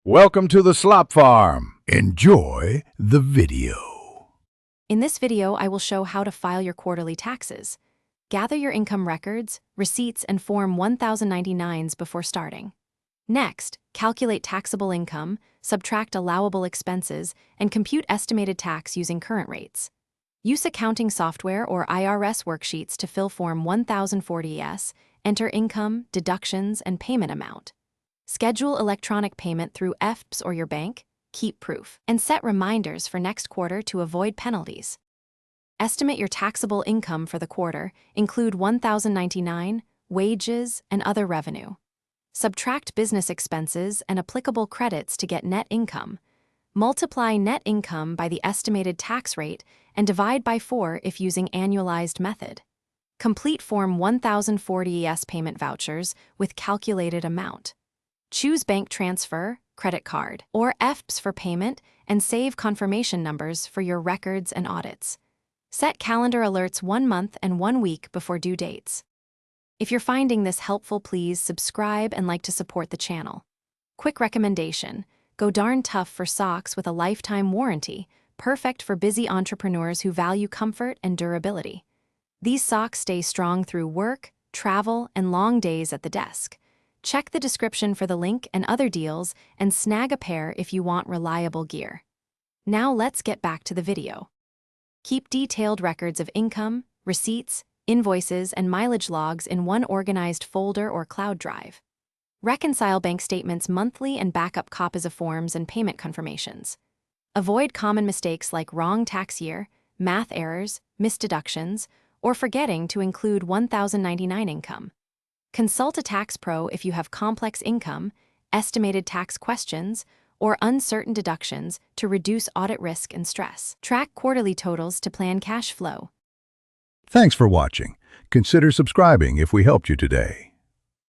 Welcome to the Slop Farm. Enjoy the video. In this video, I will show how to file your quarterly taxes. Gather your income records, receipts, and Form 1099s before starting. Next, calculate taxable income, subtract allowable expenses, and compute estimated tax using current rates. Use accounting software or IRS worksheets to fill Form 1040-S, enter income, deductions, and payment amount. Schedule electronic payment through EFTPS or your bank, keep proof, and set reminders for next quarter to avoid penalties. Estimate your taxable income for the quarter, include 1099, wages, and other revenue. Subtract business expenses and applicable credits to get net income. Multiply net income by the estimated tax rate and divide by 4 if using annualized method. Complete Form 1040-S payment vouchers with calculated amount. Choose bank transfer, credit card, or EFTPS for payment and save confirmation numbers for your records and audits. Set calendar alerts 1 month and 1 week before due dates. If you're finding this helpful, please subscribe and like to support the channel. Quick recommendation: Go Darn Tough for socks with a lifetime warranty, perfect for busy entrepreneurs who value comfort and durability. These socks stay strong through work, travel, and long days at the desk. Check the description for the link and other deals and snag a pair if you want reliable gear. Now let's get back to the video. Keep detailed records of income, receipts, invoices, and mileage logs in one organized folder or cloud drive. Reconcile bank statements monthly and backup copies of forms and payment confirmations. Avoid common mistakes like wrong tax year, math errors, missed deductions, or forgetting to include 1099 income. Consult a tax pro if you have complex income, estimated tax questions, or uncertain deductions to reduce audit risk and stress. Track quarterly totals to plan cash flow. Thanks for watching. Consider subscribing if we helped you today.